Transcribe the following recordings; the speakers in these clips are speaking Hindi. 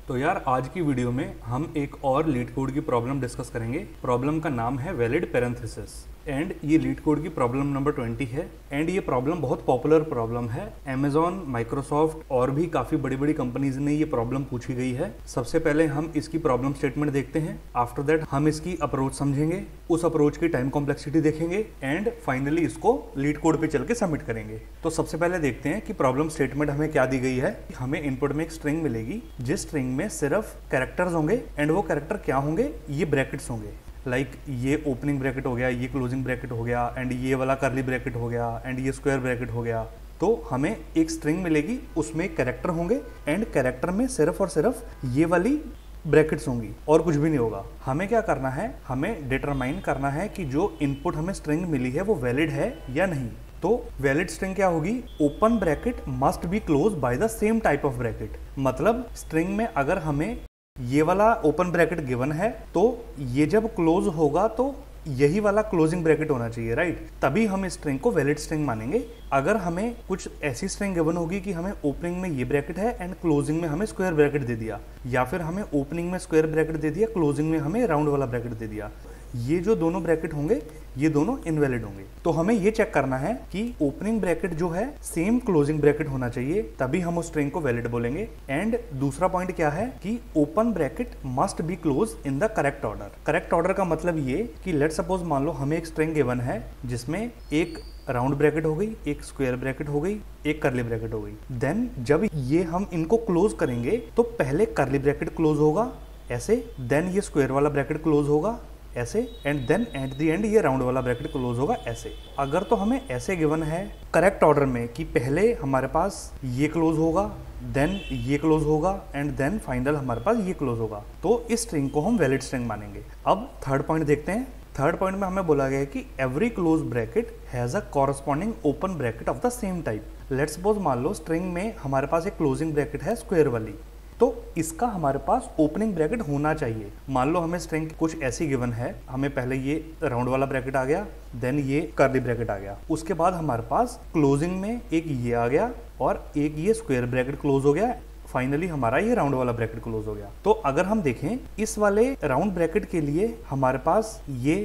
तो यार आज की वीडियो में हम एक और लीड कोड की प्रॉब्लम डिस्कस करेंगे। प्रॉब्लम का नाम है वैलिड पैरेंथेसिस एंड ये लीड कोड की प्रॉब्लम नंबर 20 है एंड ये प्रॉब्लम बहुत पॉपुलर प्रॉब्लम है। Amazon, माइक्रोसॉफ्ट और भी काफ़ी बड़ी बड़ी कंपनीज ने ये प्रॉब्लम पूछी गई है। सबसे पहले हम इसकी प्रॉब्लम स्टेटमेंट देखते हैं, आफ्टर दैट हम इसकी अप्रोच समझेंगे, उस अप्रोच की टाइम कॉम्प्लेक्सिटी देखेंगे एंड फाइनली इसको लीड कोड पे चल के सबमिट करेंगे। तो सबसे पहले देखते हैं कि प्रॉब्लम स्टेटमेंट हमें क्या दी गई है। हमें इनपुट में एक स्ट्रिंग मिलेगी जिस स्ट्रिंग में सिर्फ कैरेक्टर्स होंगे एंड वो कैरेक्टर क्या होंगे, ये ब्रैकेट्स होंगे। लाइक ये ओपनिंग ब्रैकेट हो गया, ये क्लोजिंग ब्रैकेट हो गया एंड ये वाला कर्ली ब्रैकेट हो गया एंड ये स्क्वायर ब्रैकेट हो गया। तो हमें एक स्ट्रिंग मिलेगी, उसमें कैरेक्टर होंगे एंड कैरेक्टर में सिर्फ और सिर्फ ये वाली ब्रैकेट्स होंगी और कुछ भी नहीं होगा। हमें क्या करना है, हमें डिटरमाइन करना है कि जो इनपुट हमें स्ट्रिंग मिली है वो वैलिड है या नहीं। तो वैलिड स्ट्रिंग क्या होगी, open bracket must be close by the same type of bracket. मतलब स्ट्रिंग में अगर हमें ये वाला ओपन ब्रैकेट गिवन है तो ये जब क्लोज होगा तो यही वाला क्लोजिंग ब्रैकेट होना चाहिए, राइट। तभी हम इस स्ट्रिंग को वैलिड स्ट्रिंग मानेंगे। अगर हमें कुछ ऐसी स्ट्रिंग गिवन होगी कि हमें ओपनिंग में ये ब्रैकेट है एंड क्लोजिंग में हमें स्क्वायर ब्रैकेट दे दिया, या फिर हमें ओपनिंग में स्क्वायर ब्रैकेट दे दिया, क्लोजिंग में हमें राउंड वाला ब्रैकेट दे दिया, ये जो दोनों ब्रैकेट होंगे ये दोनों इनवैलिड होंगे। तो हमें ये चेक करना है कि ओपनिंग ब्रैकेट जो है सेम क्लोजिंग ब्रैकेट होना चाहिए, तभी हम उस स्ट्रिंग को वैलिड बोलेंगे। एंड दूसरा पॉइंट क्या है कि open bracket must be close in the correct order. Correct order का मतलब ये कि लेट सपोज मान लो हमें एक स्ट्रिंग गिवन है जिसमें एक राउंड ब्रैकेट हो गई, एक स्क्वायर ब्रैकेट हो गई, एक कर्ली ब्रैकेट हो गई। देन जब ये हम इनको क्लोज करेंगे तो पहले कर्ली ब्रैकेट क्लोज होगा ऐसे, देन ये स्क्वायर वाला ब्रैकेट क्लोज होगा ऐसे and then at the end ये राउंड वाला ब्रैकेट क्लोज होगा ऐसे। अगर तो हमें ऐसे गिवन है करेक्ट ऑर्डर में कि पहले हमारे पास ये क्लोज होगा, देन ये क्लोज होगा एंड देन फाइनल हमारे पास ये क्लोज होगा, तो इस स्ट्रिंग को हम वैलिड स्ट्रिंग मानेंगे। अब थर्ड पॉइंट देखते हैं। थर्ड पॉइंट में हमें बोला गया है कि every close bracket has a corresponding open bracket of the same type. Let's suppose मान लो स्ट्रिंग में हमारे पास एक क्लोजिंग ब्रैकेट है स्क्वायर वाली, तो इसका हमारे पास ओपनिंग ब्रैकेट होना चाहिए। मान लो हमें स्ट्रिंग कुछ ऐसी गिवन है, हमें पहले ये राउंड वाला ब्रैकेट आ गया, देन ये कर्ली ब्रैकेट आ गया, उसके बाद हमारे पास क्लोजिंग में एक ये आ गया और एक ये स्क्वायर ब्रैकेट क्लोज हो गया, फाइनली हमारा ये राउंड वाला ब्रैकेट क्लोज हो गया। तो अगर हम देखें इस वाले राउंड ब्रैकेट के लिए हमारे पास ये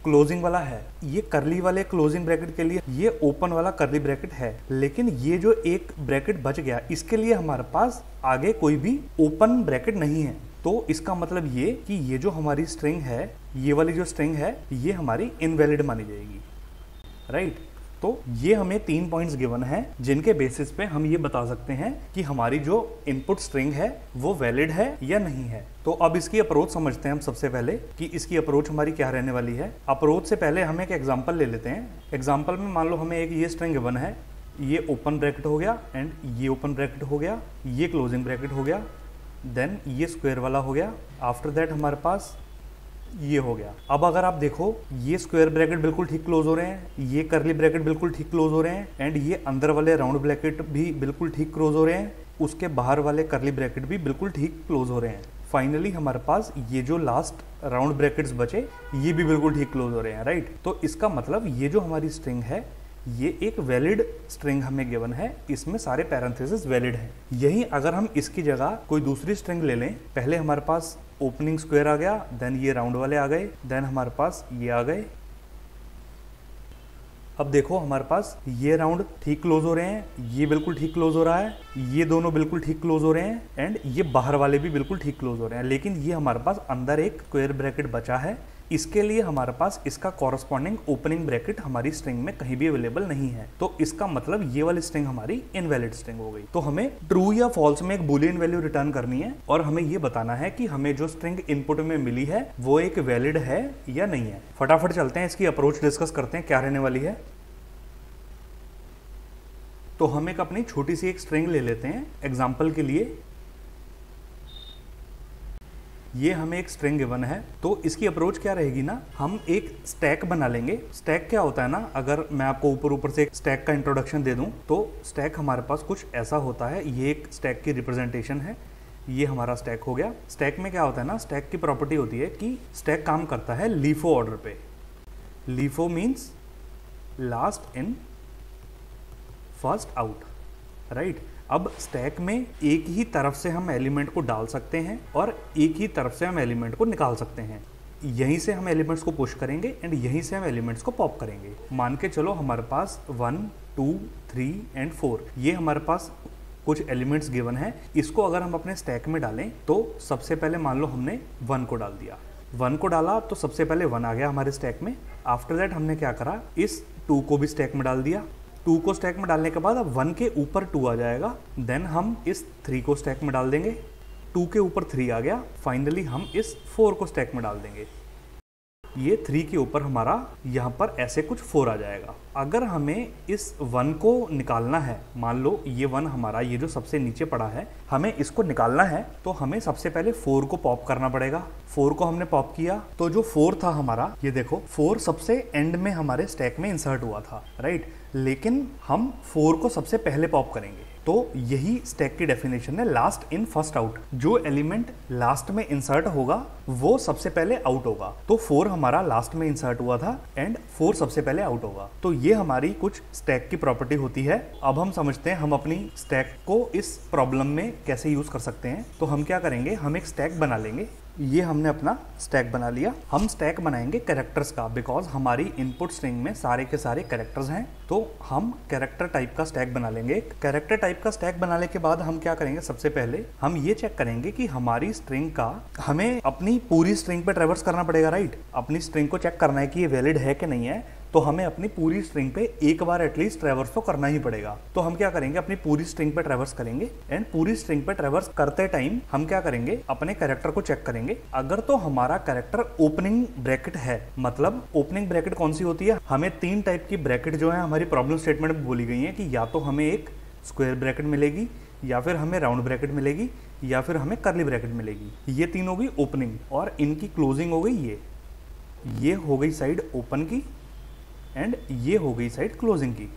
क्लोजिंग वाला है, ये कर्ली वाले क्लोजिंग ब्रैकेट के लिए ये ओपन वाला कर्ली ब्रैकेट है, लेकिन ये जो एक ब्रैकेट बच गया इसके लिए हमारे पास आगे कोई भी ओपन ब्रैकेट नहीं है। तो इसका मतलब ये कि ये जो हमारी स्ट्रिंग है, ये वाली जो स्ट्रिंग है ये हमारी इनवैलिड मानी जाएगी, राइट। तो ये हमें 3 पॉइंट्स गिवन हैं जिनके बेसिस पे हम ये बता सकते हैं कि हमारी जो इनपुट स्ट्रिंग है वो वैलिड है या नहीं है। तो अब इसकी अप्रोच समझते हैं हम सबसे पहले कि इसकी अप्रोच हमारी क्या रहने वाली है। अप्रोच से पहले हम एक एग्जांपल ले लेते हैं। एग्जांपल में मान लो हमें एक ये स्ट्रिंग गिवन है, ये ओपन ब्रैकेट हो गया एंड ये ओपन ब्रैकेट हो गया, ये क्लोजिंग ब्रैकेट हो गया, देन ये स्क्वायर वाला हो गया, आफ्टर दैट हमारे पास ये हो गया। अब अगर आप देखो ये स्क्वायर ब्रैकेट बिल्कुल ठीक क्लोज हो रहे हैं, ये कर्ली ब्रैकेट बिल्कुल ठीक क्लोज हो रहे हैं एंड ये अंदर वाले राउंड ब्रैकेट भी बिल्कुल ठीक क्लोज हो रहे हैं, उसके बाहर वाले कर्ली ब्रैकेट भी बिल्कुल ठीक क्लोज हो रहे हैं। फाइनली हमारे पास ये जो लास्ट राउंड ब्रैकेट्स बचे ये भी बिल्कुल ठीक क्लोज हो रहे हैं, राइट। तो इसका मतलब ये जो हमारी स्ट्रिंग है ये एक वैलिड स्ट्रिंग हमें गिवन है, इसमें सारे पैरेंथेसिस वैलिड हैं। यही अगर हम इसकी जगह कोई दूसरी स्ट्रिंग ले लें, पहले हमारे पास ओपनिंग स्क्वायर आ गया, देन ये राउंड वाले आ गए, देन हमारे पास ये आ गए। अब देखो हमारे पास ये राउंड ठीक क्लोज हो रहे हैं, ये बिल्कुल ठीक क्लोज हो रहा है, ये दोनों बिल्कुल ठीक क्लोज हो रहे हैं एंड ये बाहर वाले भी बिल्कुल ठीक क्लोज हो रहे हैं, लेकिन ये हमारे पास अंदर एक स्क्वायर ब्रैकेट बचा है, इसके लिए हमारे पास इसका कॉरस्पॉन्डिंग ओपनिंग ब्रैकेट हमारी स्ट्रिंग में कहीं भी अवेलेबल नहीं है। तो इसका मतलब ये वाली स्ट्रिंग हमारी इनवैलिड स्ट्रिंग हो गई। तो हमें ट्रू या फॉल्स में एक बूलियन वैल्यू रिटर्न करनी है और हमें ये बताना है कि हमें जो स्ट्रिंग इनपुट में मिली है वो एक वैलिड है या नहीं है। फटाफट चलते हैं, इसकी अप्रोच डिस्कस करते हैं क्या रहने वाली है। तो हम एक अपनी छोटी सी एक स्ट्रिंग ले लेते हैं एग्जाम्पल के लिए। ये हमें एक स्ट्रिंग गिवन है, तो इसकी अप्रोच क्या रहेगी ना, हम एक स्टैक बना लेंगे। स्टैक क्या होता है ना, अगर मैं आपको ऊपर से एक स्टैक का इंट्रोडक्शन दे दूं तो स्टैक हमारे पास कुछ ऐसा होता है। ये एक स्टैक की रिप्रेजेंटेशन है, ये हमारा स्टैक हो गया। स्टैक में क्या होता है ना, स्टैक की प्रॉपर्टी होती है कि स्टैक काम करता है लीफो ऑर्डर पे। LIFO means last in first out, right. अब स्टैक में एक ही तरफ से हम एलिमेंट को डाल सकते हैं और एक ही तरफ से हम एलिमेंट को निकाल सकते हैं। यहीं से हम एलिमेंट्स को पुश करेंगे एंड यहीं से हम एलिमेंट्स को पॉप करेंगे। मान के चलो हमारे पास 1, 2, 3 एंड 4 ये हमारे पास कुछ एलिमेंट्स गिवन है। इसको अगर हम अपने स्टैक में डालें तो सबसे पहले मान लो हमने 1 को डाल दिया, 1 को डाला तो सबसे पहले 1 आ गया हमारे स्टैक में। आफ्टर दैट हमने क्या करा, इस 2 को भी स्टैक में डाल दिया। 2 को स्टैक में डालने के बाद अब 1 के ऊपर 2 आ जाएगा। देन हम इस 3 को स्टैक में डाल देंगे, 2 के ऊपर 3 आ गया। फाइनली हम इस 4 को स्टैक में डाल देंगे। ये 3 के ऊपर हमारा यहाँ पर ऐसे कुछ 4 आ जाएगा। अगर हमें इस 1 को निकालना है, मान लो ये 1 हमारा ये जो सबसे नीचे पड़ा है, हमें इसको निकालना है तो हमें सबसे पहले 4 को पॉप करना पड़ेगा। 4 को हमने पॉप किया तो जो 4 था हमारा, ये देखो 4 सबसे एंड में हमारे स्टैक में इंसर्ट हुआ था, राइट। लेकिन हम 4 को सबसे पहले पॉप करेंगे। तो यही स्टैक की डेफिनेशन है, लास्ट इन फर्स्ट आउट। जो एलिमेंट लास्ट में इंसर्ट होगा वो सबसे पहले आउट होगा। तो 4 हमारा लास्ट में इंसर्ट हुआ था एंड 4 सबसे पहले आउट होगा। तो ये हमारी कुछ स्टैक की प्रॉपर्टी होती है। अब हम समझते हैं हम अपनी स्टैक को इस प्रॉब्लम में कैसे यूज कर सकते हैं। तो हम क्या करेंगे, हम एक स्टैक बना लेंगे। ये हमने अपना स्टैक बना लिया। हम स्टैक बनाएंगे कैरेक्टर्स का, बिकॉज हमारी इनपुट स्ट्रिंग में सारे के सारे कैरेक्टर्स हैं। तो हम कैरेक्टर टाइप का स्टैक बना लेंगे। कैरेक्टर टाइप का स्टैक बनाने के बाद हम क्या करेंगे, सबसे पहले हम ये चेक करेंगे कि हमारी स्ट्रिंग का, हमें अपनी पूरी स्ट्रिंग पे ट्रैवर्स करना पड़ेगा, राइट। अपनी स्ट्रिंग को चेक करना है कि ये वैलिड है कि नहीं है। तो हमें अपनी पूरी स्ट्रिंग पे एक बार एटलीस्ट ट्रैवर्स तो करना ही पड़ेगा। तो हम क्या करेंगे, अपनी पूरी स्ट्रिंग पे ट्रैवर्स करेंगे एंड पूरी स्ट्रिंग पे ट्रैवर्स करते टाइम हम क्या करेंगे, अपने कैरेक्टर को चेक करेंगे। अगर तो हमारा कैरेक्टर ओपनिंग ब्रैकेट है, मतलब ओपनिंग ब्रैकेट कौन सी होती है, हमें 3 टाइप की ब्रैकेट जो है हमारी प्रॉब्लम स्टेटमेंट में बोली गई है कि या तो हमें एक स्क्वायर ब्रैकेट मिलेगी, या फिर हमें राउंड ब्रैकेट मिलेगी, या फिर हमें कर्ली ब्रैकेट मिलेगी। ये 3 हो गई ओपनिंग और इनकी क्लोजिंग हो गई ये हो गई साइड ओपन की एंड ये हो गई साइड क्लोजिंग की।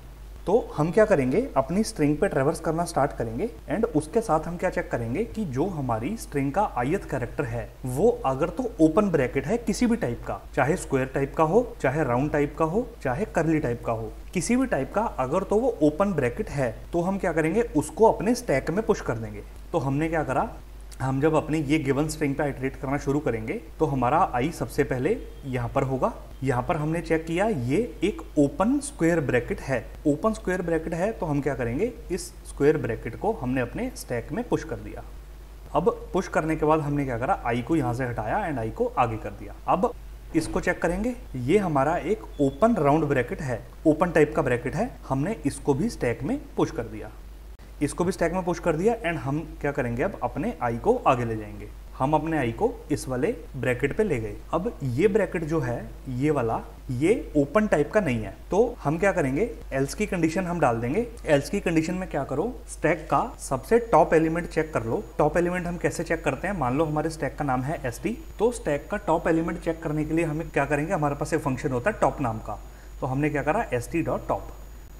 तो हम क्या करेंगे, अपनी स्ट्रिंग पे ट्रैवर्स करना स्टार्ट करेंगे एंड उसके साथ हम क्या चेक करेंगे कि जो हमारी स्ट्रिंग का ith कैरेक्टर है वो अगर तो ओपन ब्रैकेट है किसी भी टाइप का, चाहे स्क्वायर टाइप का हो, चाहे राउंड टाइप का हो, चाहे कर्ली टाइप का हो, किसी भी टाइप का अगर तो वो ओपन ब्रैकेट है तो हम क्या करेंगे, उसको अपने स्टैक में पुश कर देंगे। तो हमने क्या करा, हम जब अपनी ये गिवन स्ट्रिंग पे आइटरेट करना शुरू करेंगे तो हमारा आई सबसे पहले यहाँ पर होगा। यहाँ पर हमने चेक किया ये एक ओपन स्क्वायर ब्रैकेट है। ओपन स्क्वायर ब्रैकेट है तो हम क्या करेंगे, इस स्क्वायर ब्रैकेट को हमने अपने स्टैक में पुश कर दिया। अब पुश करने के बाद हमने क्या करा, आई को यहाँ से हटाया एंड आई को आगे कर दिया। अब इसको चेक करेंगे, ये हमारा एक ओपन राउंड ब्रैकेट है, ओपन टाइप का ब्रैकेट है। हमने इसको भी स्टैक में पुश कर दिया, इसको भी स्टैक में पुश कर दिया एंड हम क्या करेंगे, अब अपने आई को आगे ले जाएंगे। हम अपने आई को इस वाले ब्रैकेट पे ले गए। अब ये ब्रैकेट जो है ये वाला, ये ओपन टाइप का नहीं है। तो हम क्या करेंगे, एल्स की कंडीशन हम डाल देंगे। एल्स की कंडीशन में क्या करो, स्टैक का सबसे टॉप एलिमेंट चेक कर लो। टॉप एलिमेंट हम कैसे चेक करते हैं, मान लो हमारे स्टैक का नाम है st। तो स्टैक का टॉप एलिमेंट चेक करने के लिए हमें क्या करेंगे, हमारे पास एक फंक्शन होता है टॉप नाम का। तो हमने क्या करा, st.top।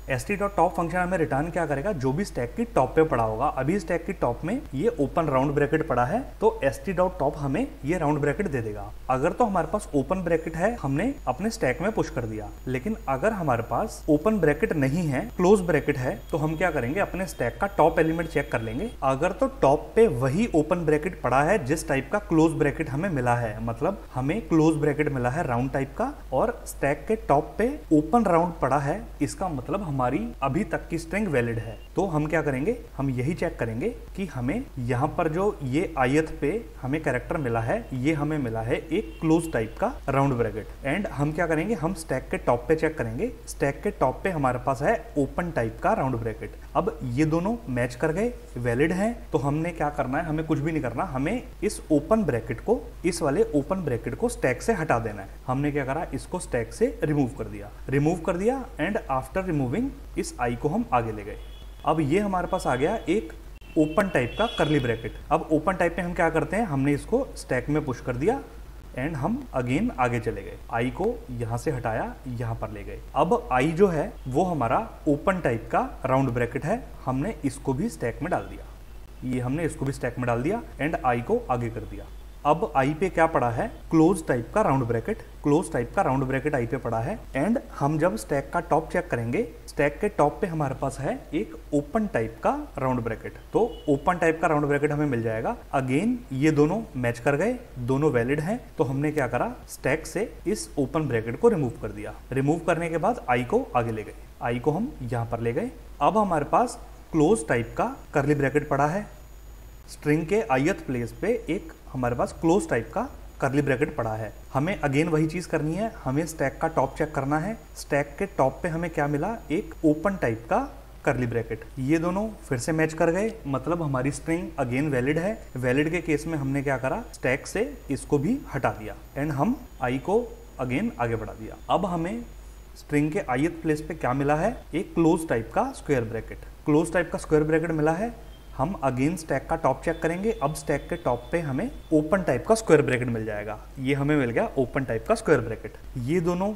st.top फंक्शन हमें रिटर्न क्या करेगा, जो भी स्टैक की टॉप पे पड़ा होगा। अभी स्टैक की टॉप में ये ओपन राउंड ब्रैकेट पड़ा है तो st.top हमें ये राउंड ब्रैकेट दे देगा। अगर तो हमारे पास ओपन ब्रैकेट है, हमने अपने स्टैक में पुश कर दिया। लेकिन अगर हमारे पास ओपन ब्रैकेट नहीं है, क्लोज ब्रैकेट है, तो हम क्या करेंगे, अपने स्टैक का टॉप एलिमेंट चेक कर लेंगे। अगर तो टॉप पे वही ओपन ब्रैकेट पड़ा है जिस टाइप का क्लोज ब्रैकेट हमें मिला है, मतलब हमें क्लोज ब्रैकेट मिला है राउंड टाइप का और स्टैक के टॉप पे ओपन राउंड पड़ा है, इसका मतलब हमारी अभी तक की स्ट्रिंग वैलिड है। तो हम क्या करेंगे, हम यही चेक करेंगे कि हमें यहाँ पर जो ये ith पे हमें कैरेक्टर मिला है, ये हमें मिला है एक क्लोज टाइप का राउंड ब्रैकेट। एंड हम क्या करेंगे, हम स्टैक के टॉप पे चेक करेंगे। स्टैक के टॉप पे हमारे पास है ओपन टाइप का राउंड ब्रैकेट। अब ये दोनों मैच कर गए, वैलिड हैं। तो हमने क्या करना है, हमें कुछ भी नहीं करना, हमें इस ओपन ब्रैकेट को, इस वाले ओपन ब्रैकेट को स्टैक से हटा देना है। हमने क्या करा, इसको स्टैक से रिमूव कर दिया एंड आफ्टर रिमूविंग इस आई को हम आगे ले गए। अब ये हमारे पास आ गया एक ओपन टाइप का कर्ली ब्रैकेट। अब ओपन टाइप में हम क्या करते हैं, हमने इसको स्टैक में पुश कर दिया एंड हम अगेन आगे चले गए। आई को यहाँ से हटाया, यहाँ पर ले गए। अब आई जो है वो हमारा ओपन टाइप का राउंड ब्रैकेट है, हमने इसको भी स्टैक में डाल दिया। ये हमने इसको भी स्टैक में डाल दिया एंड आई को आगे कर दिया। अब आई पे क्या पड़ा है, क्लोज टाइप का राउंड ब्रैकेट। क्लोज टाइप का राउंड ब्रैकेट आई पे पड़ा है एंड हम जब स्टैक का टॉप चेक करेंगे, स्टैक के टॉप पे हमारे पास है एक ओपन टाइप का राउंड ब्रैकेट, तो ओपन टाइप का राउंड ब्रैकेट हमें मिल जाएगा। अगेन ये दोनों मैच कर गए, दोनों वैलिड हैं, तो हमने क्या करा, स्टैक से इस ओपन ब्रैकेट को रिमूव कर दिया। रिमूव करने के बाद आई को आगे ले गए, आई को हम यहाँ पर ले गए। अब हमारे पास क्लोज टाइप का कर्ली ब्रैकेट पड़ा है, स्ट्रिंग के ith प्लेस पे एक हमारे पास क्लोज टाइप का कर्ली ब्रैकेट पड़ा है। हमें अगेन वही चीज करनी है, हमें स्टैक का टॉप चेक करना है। स्टैक के टॉप पे हमें क्या मिला, एक ओपन टाइप का कर्ली ब्रैकेट। ये दोनों फिर से मैच कर गए, मतलब हमारी स्ट्रिंग अगेन वैलिड है। वैलिड के केस में हमने क्या करा, स्टैक से इसको भी हटा दिया एंड हम आई को अगेन आगे बढ़ा दिया। अब हमें स्ट्रिंग के ith प्लेस पे क्या मिला है, एक क्लोज टाइप का स्क्वायर ब्रैकेट। क्लोज टाइप का स्क्वायर ब्रैकेट मिला है। हम अगेन स्टैक का टॉप चेक करेंगे। अब स्टैक के टॉप पे हमें ओपन टाइप का स्क्वायर ब्रैकेट मिल जाएगा। ये हमें मिल गया ओपन टाइप का स्क्वायर ब्रैकेट। ये दोनों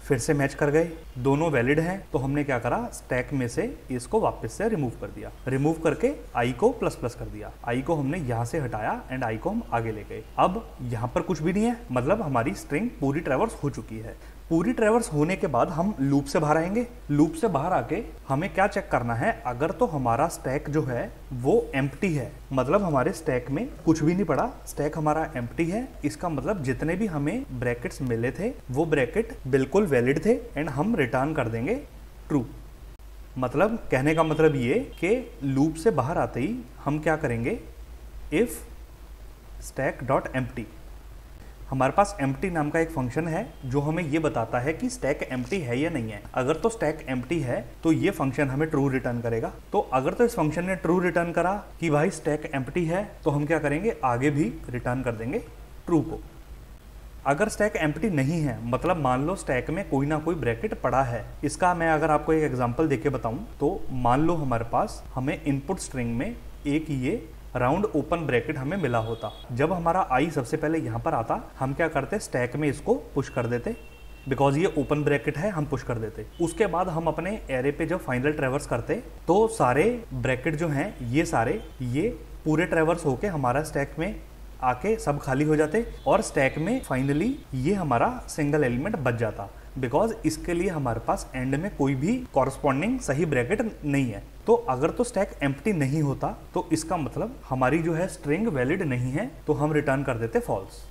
फिर से मैच कर गए, दोनों वैलिड हैं, तो हमने क्या करा, स्टैक में से इसको वापस से रिमूव कर दिया। रिमूव करके आई को प्लस प्लस कर दिया। आई को हमने यहाँ से हटाया एंड आई को हम आगे ले गए। अब यहाँ पर कुछ भी नहीं है, मतलब हमारी स्ट्रिंग पूरी ट्रैवर्स हो चुकी है। पूरी ट्रैवर्स होने के बाद हम लूप से बाहर आएंगे। लूप से बाहर आके हमें क्या चेक करना है, अगर तो हमारा स्टैक जो है वो एम्प्टी है, मतलब हमारे स्टैक में कुछ भी नहीं पड़ा, स्टैक हमारा एम्प्टी है, इसका मतलब जितने भी हमें ब्रैकेट्स मिले थे वो ब्रैकेट बिल्कुल वैलिड थे एंड हम रिटर्न कर देंगे ट्रू। मतलब कहने का मतलब ये कि लूप से बाहर आते ही हम क्या करेंगे, इफ स्टैक डॉट एम्प्टी, हमारे पास एम्प्टी नाम का एक फंक्शन है जो हमें ये बताता है कि स्टैक एम्प्टी है या नहीं है। अगर तो स्टैक एम्प्टी है तो ये फंक्शन हमें ट्रू रिटर्न करेगा। तो अगर तो इस फंक्शन ने ट्रू रिटर्न करा कि भाई स्टैक एम्प्टी है, तो हम क्या करेंगे, आगे भी रिटर्न कर देंगे ट्रू को। अगर स्टैक एम्प्टी नहीं है, मतलब मान लो स्टैक में कोई ना कोई ब्रैकेट पड़ा है, इसका मैं अगर आपको एक एग्जांपल देके बताऊं तो मान लो हमारे पास हमें इनपुट स्ट्रिंग में एक ये राउंड ओपन ब्रैकेट हमें मिला होता। जब हमारा आई सबसे पहले यहाँ पर आता, हम क्या करते, स्टैक में इसको पुश कर देते, बिकॉज ये ओपन ब्रैकेट है, हम पुश कर देते। उसके बाद हम अपने एरे पे जब फाइनल ट्रैवर्स करते तो सारे ब्रैकेट जो हैं ये सारे ये पूरे ट्रैवर्स होके हमारा स्टैक में आके सब खाली हो जाते और स्टैक में फाइनली ये हमारा सिंगल एलिमेंट बच जाता, बिकॉज इसके लिए हमारे पास एंड में कोई भी कॉरस्पॉन्डिंग सही ब्रैकेट नहीं है। तो अगर तो स्टैक एम्प्टी नहीं होता तो इसका मतलब हमारी जो है स्ट्रिंग वैलिड नहीं है, तो हम रिटर्न कर देते फॉल्स।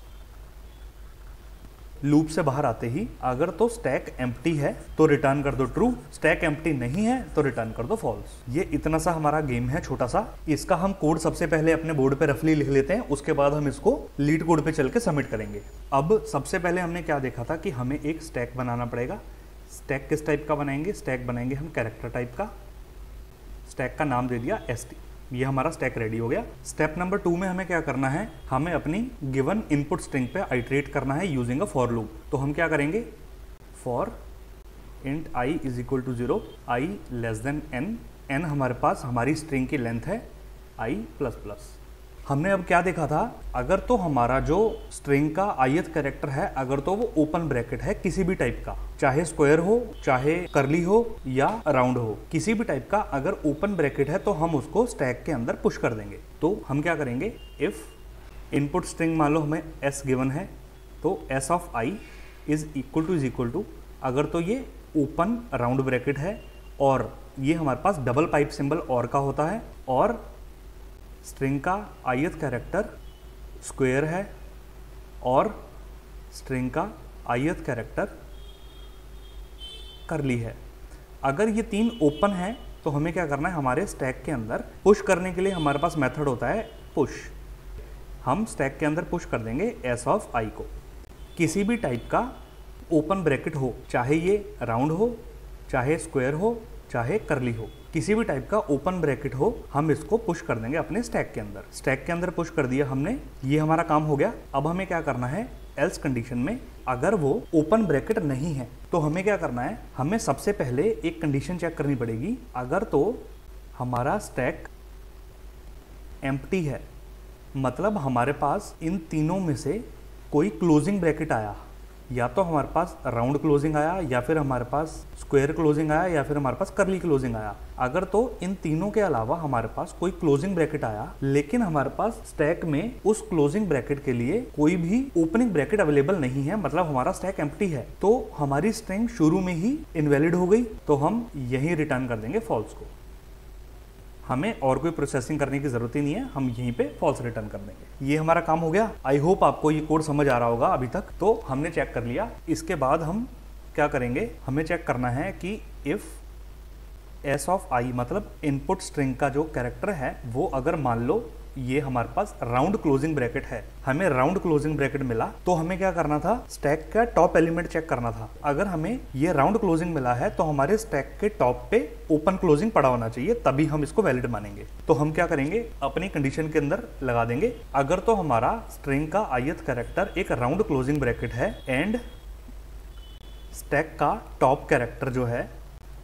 लूप से बाहर आते ही अगर तो स्टैक एम्प्टी है तो रिटर्न कर दो ट्रू, स्टैक एम्प्टी नहीं है तो रिटर्न कर दो फॉल्स। ये इतना सा हमारा गेम है छोटा सा। इसका हम कोड सबसे पहले अपने बोर्ड पे रफली लिख लेते हैं, उसके बाद हम इसको लीड कोड पे चल के सबमिट करेंगे। अब सबसे पहले हमने क्या देखा था कि हमें एक स्टैक बनाना पड़ेगा। स्टैक किस टाइप का बनाएंगे, स्टैक बनाएंगे हम कैरेक्टर टाइप का। स्टैक का नाम दे दिया ST, ये हमारा स्टैक रेडी हो गया। स्टेप नंबर 2 में हमें क्या करना है, हमें अपनी गिवन इनपुट स्ट्रिंग पे आइटरेट करना है यूजिंग अ फॉर लूप। तो हम क्या करेंगे, for int i is equal to 0, i less than n, n हमारे पास हमारी स्ट्रिंग की लेंथ है i प्लस प्लस। हमने अब क्या देखा था, अगर तो हमारा जो स्ट्रिंग का ith कैरेक्टर है, अगर तो वो ओपन ब्रैकेट है किसी भी टाइप का, चाहे स्क्वायर हो, चाहे कर्ली हो या राउंड हो, किसी भी टाइप का अगर ओपन ब्रैकेट है तो हम उसको स्टैक के अंदर पुश कर देंगे। तो हम क्या करेंगे, इफ इनपुट स्ट्रिंग मान लो हमें s गिवन है, तो s of i is equal to अगर तो ये ओपन राउंड ब्रैकेट है और ये हमारे पास डबल पाइप सिंबल और का होता है और स्ट्रिंग का ith कैरेक्टर स्क्वायर है और स्ट्रिंग का ith कैरेक्टर कर्ली है। अगर ये तीन ओपन है तो हमें क्या करना है, हमारे स्टैक के अंदर पुश करने के लिए हमारे पास मेथड होता है पुश। हम स्टैक के अंदर पुश कर देंगे s ऑफ i को। किसी भी टाइप का ओपन ब्रैकेट हो, चाहे ये राउंड हो, चाहे स्क्वायर हो, चाहे कर्ली हो, किसी भी टाइप का ओपन ब्रैकेट हो, हम इसको पुश कर देंगे अपने स्टैक के अंदर। स्टैक के अंदर पुश कर दिया हमने, ये हमारा काम हो गया। अब हमें क्या करना है, एल्स कंडीशन में अगर वो ओपन ब्रैकेट नहीं है तो हमें क्या करना है, हमें सबसे पहले एक कंडीशन चेक करनी पड़ेगी। अगर तो हमारा स्टैक एम्प्टी है, मतलब हमारे पास इन तीनों में से कोई क्लोजिंग ब्रैकेट आया, या तो हमारे पास राउंड क्लोजिंग आया, या फिर हमारे पास स्क्वायर क्लोजिंग आया, या फिर हमारे पास कर्ली क्लोजिंग आया। अगर तो इन तीनों के अलावा हमारे पास कोई क्लोजिंग ब्रैकेट आया, लेकिन हमारे पास स्टैक में उस क्लोजिंग ब्रैकेट के लिए कोई भी ओपनिंग ब्रैकेट अवेलेबल नहीं है, मतलब हमारा स्टैक एम्प्टी है, तो हमारी स्ट्रिंग शुरू में ही इनवैलिड हो गई, तो हम यही रिटर्न कर देंगे फॉल्स को। हमें और कोई प्रोसेसिंग करने की जरूरत ही नहीं है, हम यहीं पे फॉल्स रिटर्न कर देंगे। ये हमारा काम हो गया। आई होप आपको ये कोड समझ आ रहा होगा अभी तक। तो हमने चेक कर लिया। इसके बाद हम क्या करेंगे, हमें चेक करना है कि इफ एस ऑफ आई मतलब इनपुट स्ट्रिंग का जो कैरेक्टर है वो अगर मान लो ये हमारे पास राउंड क्लोजिंग ब्रैकेट है, हमें राउंड क्लोजिंग ब्रैकेट मिला, तो हमें क्या करना था, स्टैक का टॉप एलिमेंट चेक करना था। अगर हमें ये राउंड क्लोजिंग मिला है तो हमारे स्टैक के टॉप पे ओपन क्लोजिंग पड़ा होना चाहिए, तभी हम इसको वैलिड मानेंगे। तो हम क्या करेंगे, अपनी कंडीशन के अंदर लगा देंगे, अगर तो हमारा स्ट्रिंग का ith कैरेक्टर एक राउंड क्लोजिंग ब्रैकेट है एंड स्टैक का टॉप कैरेक्टर जो है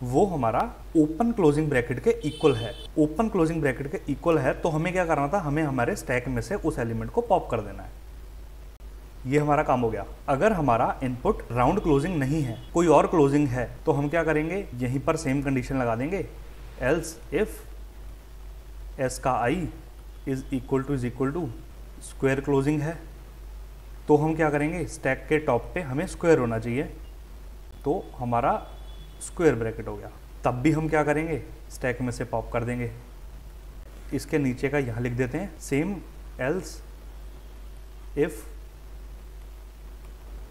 वो हमारा ओपन क्लोजिंग ब्रैकेट के इक्वल है, ओपन क्लोजिंग ब्रैकेट के इक्वल है, तो हमें क्या करना था, हमें हमारे स्टैक में से उस एलिमेंट को पॉप कर देना है। ये हमारा काम हो गया। अगर हमारा इनपुट राउंड क्लोजिंग नहीं है, कोई और क्लोजिंग है, तो हम क्या करेंगे, यहीं पर सेम कंडीशन लगा देंगे, एल्स इफ एस का I is equal to square closing है, तो हम क्या करेंगे, स्टैक के टॉप पे हमें स्क्वायर होना चाहिए, तो हमारा स्क्वायर ब्रैकेट हो गया। तब भी हम क्या करेंगे, स्टैक में से पॉप कर देंगे। इसके नीचे का यहाँ लिख देते हैं, सेम एल्स इफ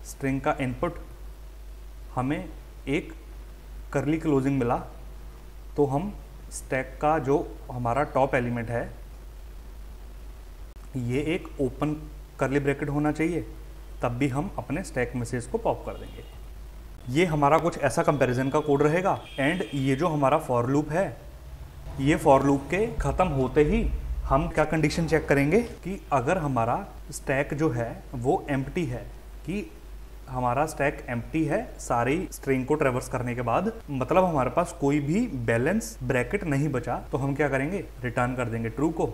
स्ट्रिंग का इनपुट हमें एक कर्ली क्लोजिंग मिला, तो हम स्टैक का जो हमारा टॉप एलिमेंट है ये एक ओपन कर्ली ब्रैकेट होना चाहिए, तब भी हम अपने स्टैक में से इसको पॉप कर देंगे। ये हमारा कुछ ऐसा कंपैरिजन का कोड रहेगा। एंड ये जो हमारा फॉर लूप है, ये फॉर लूप के ख़त्म होते ही हम क्या कंडीशन चेक करेंगे कि अगर हमारा स्टैक जो है वो एम्प्टी है, कि हमारा स्टैक एम्प्टी है सारी स्ट्रिंग को ट्रैवर्स करने के बाद, मतलब हमारे पास कोई भी बैलेंस ब्रैकेट नहीं बचा, तो हम क्या करेंगे, रिटर्न कर देंगे ट्रू को।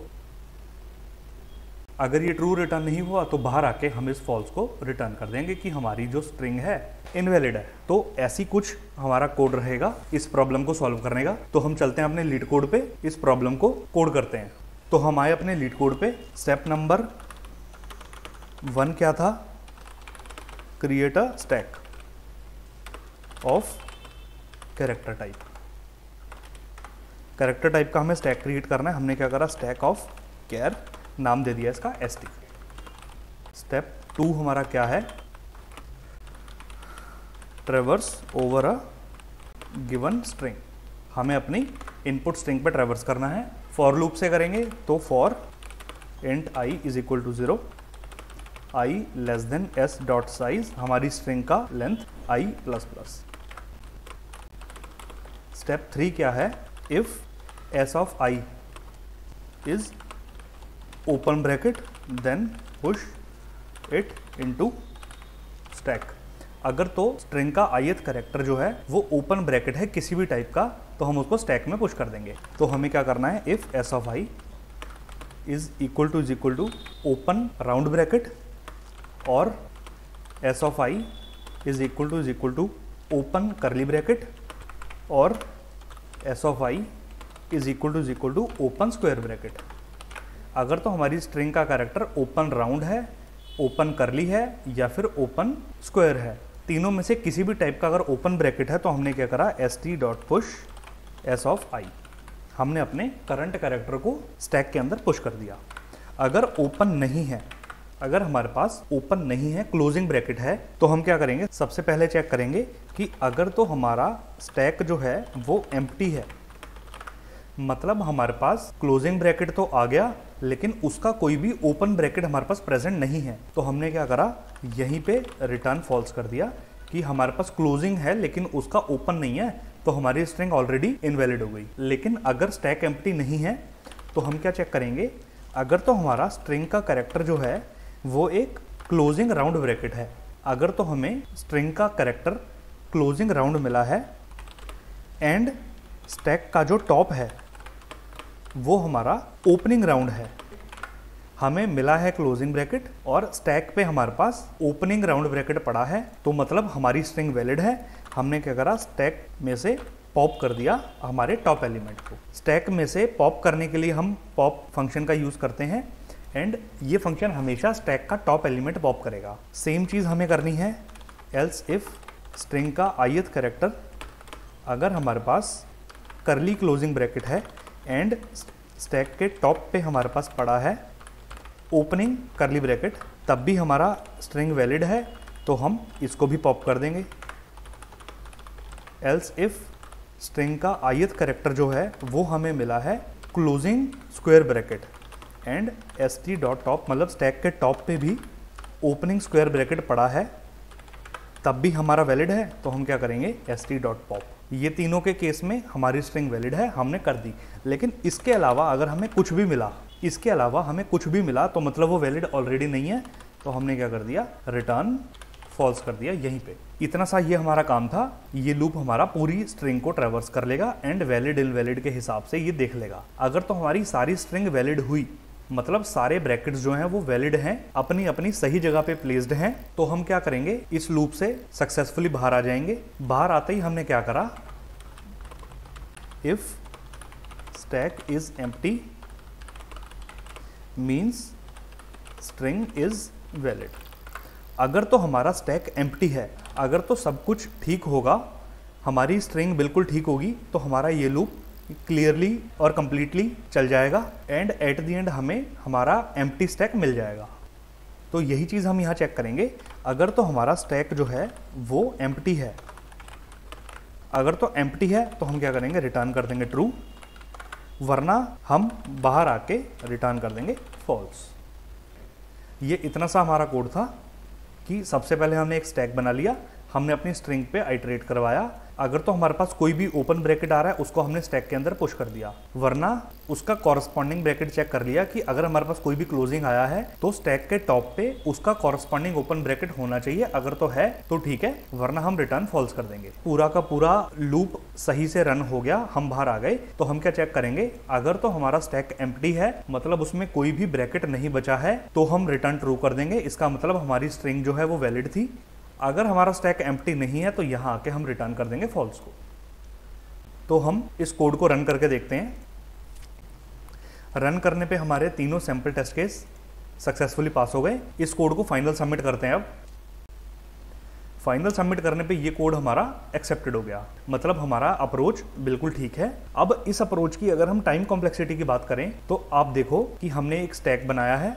अगर ये ट्रू रिटर्न नहीं हुआ तो बाहर आके हम इस फॉल्स को रिटर्न कर देंगे कि हमारी जो स्ट्रिंग है इनवैलिड है। तो ऐसी कुछ हमारा कोड रहेगा इस प्रॉब्लम को सॉल्व करने का। तो हम चलते हैं अपने लीड कोड पे, इस प्रॉब्लम को कोड करते हैं। तो हम आए अपने लीड कोड पे। स्टेप नंबर 1 क्या था, create a stack of character type. Character type का हमें स्टैक क्रिएट करना है। हमने क्या करा, स्टैक ऑफ कैर नाम दे दिया इसका st। स्टेप 2 हमारा क्या है, traverse over a given string. हमें अपनी इनपुट स्ट्रिंग पे ट्रैवर्स करना है। फॉर लूप से करेंगे तो for int i is equal to 0, i less than s dot size, हमारी स्ट्रिंग का length i plus plus. Step 3 क्या है, if s of i is open bracket then push it into stack. अगर तो स्ट्रिंग का ith कैरेक्टर जो है वो ओपन ब्रैकेट है किसी भी टाइप का, तो हम उसको स्टैक में पुश कर देंगे। तो हमें क्या करना है, if s of i is equal to open round bracket और s of i is equal to open curly bracket और s of i is equal to open square bracket. अगर तो हमारी स्ट्रिंग का कैरेक्टर ओपन राउंड है, ओपन कर्ली है या फिर ओपन स्क्वायर है, तीनों में से किसी भी टाइप का अगर ओपन ब्रैकेट है, तो हमने क्या करा, st dot push s of i, हमने अपने करंट कैरेक्टर को स्टैक के अंदर पुश कर दिया। अगर ओपन नहीं है, अगर हमारे पास ओपन नहीं है, क्लोजिंग ब्रैकेट है, तो हम क्या करेंगे, सबसे पहले चेक करेंगे कि अगर तो हमारा स्टैक जो है वो एम्प्टी है, मतलब हमारे पास क्लोजिंग ब्रैकेट तो आ गया लेकिन उसका कोई भी ओपन ब्रैकेट हमारे पास प्रेजेंट नहीं है, तो हमने क्या करा, यहीं पे रिटर्न फॉल्स कर दिया कि हमारे पास क्लोजिंग है लेकिन उसका ओपन नहीं है, तो हमारी स्ट्रिंग ऑलरेडी इनवैलिड हो गई। लेकिन अगर स्टैक एम्प्टी नहीं है तो हम क्या चेक करेंगे, अगर तो हमारा स्ट्रिंग का कैरेक्टर जो है वो एक क्लोजिंग राउंड ब्रैकेट है, अगर तो हमें स्ट्रिंग का कैरेक्टर क्लोजिंग राउंड मिला है एंड स्टैक का जो टॉप है वो हमारा ओपनिंग राउंड है, हमें मिला है क्लोजिंग ब्रैकेट और स्टैक पे हमारे पास ओपनिंग राउंड ब्रैकेट पड़ा है, तो मतलब हमारी स्ट्रिंग वैलिड है। हमने क्या करा, स्टैक में से पॉप कर दिया हमारे टॉप एलिमेंट को। स्टैक में से पॉप करने के लिए हम पॉप फंक्शन का यूज करते हैं एंड ये फंक्शन हमेशा स्टैक का टॉप एलिमेंट पॉप करेगा। सेम चीज हमें करनी है एल्स इफ स्ट्रिंग का ith कैरेक्टर अगर हमारे पास करली क्लोजिंग ब्रैकेट है एंड स्टैक के टॉप पे हमारे पास पड़ा है ओपनिंग करली ब्रैकेट, तब भी हमारा स्ट्रिंग वैलिड है, तो हम इसको भी पॉप कर देंगे। एल्स इफ स्ट्रिंग का ith कैरेक्टर जो है वो हमें मिला है closing square bracket and st.top मतलब स्टैक के टॉप पे भी ओपनिंग स्क्वायर ब्रैकेट पड़ा है, तब भी हमारा वैलिड है, तो हम क्या करेंगे st.pop। ये तीनों के केस में हमारी स्ट्रिंग वैलिड है, हमने कर दी। लेकिन इसके अलावा अगर हमें कुछ भी मिला, तो मतलब वो वैलिड ऑलरेडी नहीं है, तो हमने क्या कर दिया, रिटर्न फॉल्स कर दिया यहीं पे। इतना सा ये हमारा काम था। ये लूप हमारा पूरी स्ट्रिंग को ट्रैवर्स कर लेगा एंड वैलिड इनवैलिड के हिसाब से ये देख लेगा। अगर तो हमारी सारी स्ट्रिंग वैलिड हुई, मतलब सारे ब्रैकेट्स जो हैं वो वैलिड हैं, अपनी अपनी सही जगह पे प्लेस्ड हैं, तो हम क्या करेंगे, इस लूप से सक्सेसफुली बाहर आ जाएंगे। बाहर आते ही हमने क्या करा, if stack is empty means string is valid. अगर तो हमारा स्टैक एम्प्टी है, अगर तो सब कुछ ठीक होगा, हमारी स्ट्रिंग बिल्कुल ठीक होगी, तो हमारा ये लूप क्लियरली और कंप्लीटली चल जाएगा एंड एट द एंड हमें हमारा एम्प्टी स्टैक मिल जाएगा। तो यही चीज़ हम यहाँ चेक करेंगे। अगर तो हमारा स्टैक जो है वो एम्प्टी है, अगर तो एम्प्टी है तो हम क्या करेंगे, रिटर्न कर देंगे ट्रू, वरना हम बाहर आके रिटर्न कर देंगे फॉल्स। ये इतना सा हमारा कोड था कि सबसे पहले हमने एक स्टैक बना लिया, हमने अपनी स्ट्रिंग पे आइटरेट करवाया। अगर तो हमारे पास कोई भी ओपन ब्रैकेट आ रहा है उसको हमने स्टैक के अंदर पुश कर दिया, वरना उसका कॉरस्पॉन्डिंग ब्रैकेट चेक कर लिया कि अगर हमारे पास कोई भी क्लोजिंग आया है तो स्टैक के टॉप पे उसका कॉरस्पॉन्डिंग ओपन ब्रैकेट होना चाहिए। अगर तो है तो ठीक है, वरना हम रिटर्न फॉल्स कर देंगे। पूरा का पूरा लूप सही से रन हो गया, हम बाहर आ गए। तो हम क्या चेक करेंगे, अगर तो हमारा स्टैक एम्प्टी है, मतलब उसमें कोई भी ब्रैकेट नहीं बचा है, तो हम रिटर्न ट्रू कर देंगे। इसका मतलब हमारी स्ट्रिंग जो है वो वैलिड थी। अगर हमारा स्टैक एम्प्टी नहीं है तो यहाँ आके हम रिटर्न कर देंगे फॉल्स को। तो हम इस कोड को रन करके देखते हैं। रन करने पे हमारे तीनों sample test case successfully pass हो गए। इस कोड को फाइनल सबमिट करते हैं। अब फाइनल सबमिट करने पे ये कोड हमारा एक्सेप्टेड हो गया, मतलब हमारा अप्रोच बिल्कुल ठीक है। अब इस अप्रोच की अगर हम टाइम कॉम्प्लेक्सिटी की बात करें तो आप देखो कि हमने एक स्टैक बनाया है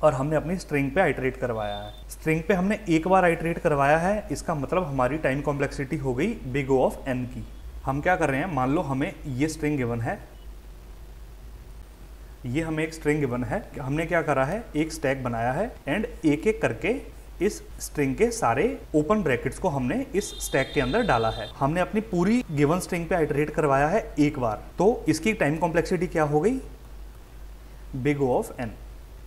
और हमने अपनी स्ट्रिंग पे आइटरेट करवाया है। स्ट्रिंग पे हमने एक बार आइटरेट करवाया है, इसका मतलब हमारी टाइम कॉम्प्लेक्सिटी हो गई बिग O ऑफ n की। हम क्या कर रहे हैं, मान लो हमें ये स्ट्रिंग गिवन है, ये हमें एक स्ट्रिंग गिवन है, हमने क्या करा है, एक स्टैक बनाया है एंड एक एक करके इस स्ट्रिंग के सारे ओपन ब्रैकेट्स को हमने इस स्टैक के अंदर डाला है। हमने अपनी पूरी गिवन स्ट्रिंग पे आइटरेट करवाया है एक बार, तो इसकी टाइम कॉम्प्लेक्सिटी क्या हो गई, बिग O ऑफ n।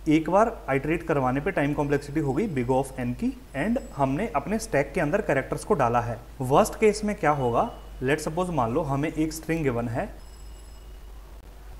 एक बार आइटरेट करवाने पे टाइम कॉम्प्लेक्सिटी हो गई बिग O ऑफ n की एंड हमने अपने स्टैक के अंदर कैरेक्टर्स को डाला है। वर्स्ट केस में क्या होगा, लेट सपोज मान लो हमें एक स्ट्रिंग गिवन है,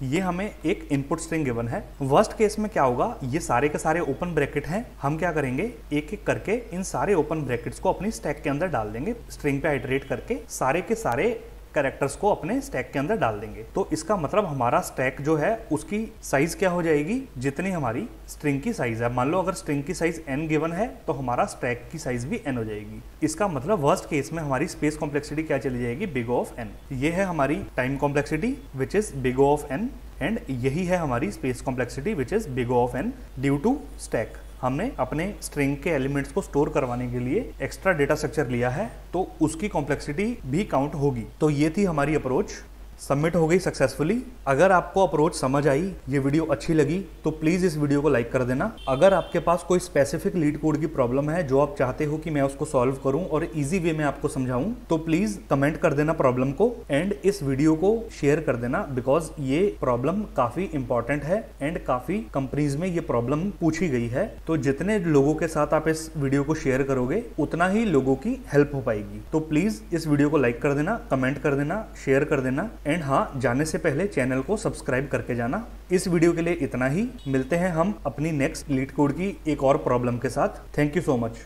ये हमें एक इनपुट स्ट्रिंग गिवन है। वर्स्ट केस में क्या होगा, ये सारे के सारे ओपन ब्रैकेट हैं, हम क्या करेंगे, एक एक करके इन सारे ओपन ब्रैकेट्स को अपनी स्टैक के अंदर डाल देंगे। स्ट्रिंग पे आइटरेट करके सारे के सारे कैरेक्टर्स को अपने स्टैक के अंदर डाल देंगे। तो इसका मतलब हमारा स्टैक जो है उसकी साइज क्या हो जाएगी, जितनी हमारी स्ट्रिंग की साइज है। मान लो अगर स्ट्रिंग की साइज n गिवन है तो हमारा स्टैक की साइज भी n हो जाएगी। इसका मतलब वर्स्ट केस में हमारी स्पेस कॉम्प्लेक्सिटी क्या चली जाएगी, बिग O ऑफ n। ये है हमारी time complexity which is big O of n and यही है हमारी space complexity which is big O of n due to stack. हमने अपने स्ट्रिंग के एलिमेंट्स को स्टोर करवाने के लिए एक्स्ट्रा डेटा स्ट्रक्चर लिया है, तो उसकी कॉम्प्लेक्सिटी भी काउंट होगी। तो ये थी हमारी अप्रोच, सबमिट हो गई सक्सेसफुली। अगर आपको अप्रोच समझ आई, ये वीडियो अच्छी लगी, तो प्लीज़ इस वीडियो को लाइक कर देना। अगर आपके पास कोई स्पेसिफिक लीड कोड की प्रॉब्लम है जो आप चाहते हो कि मैं उसको सॉल्व करूं और इजी वे में आपको समझाऊं, तो प्लीज़ कमेंट कर देना प्रॉब्लम को एंड इस वीडियो को शेयर कर देना, बिकॉज ये प्रॉब्लम काफ़ी इंपॉर्टेंट है एंड काफ़ी कंपनीज में ये प्रॉब्लम पूछी गई है। तो जितने लोगों के साथ आप इस वीडियो को शेयर करोगे उतना ही लोगों की हेल्प हो पाएगी। तो प्लीज़ इस वीडियो को लाइक कर देना, कमेंट कर देना, शेयर कर देना एंड हाँ, जाने से पहले चैनल को सब्सक्राइब करके जाना। इस वीडियो के लिए इतना ही। मिलते हैं हम अपनी नेक्स्ट लीड कोड की एक और प्रॉब्लम के साथ। Thank you so much.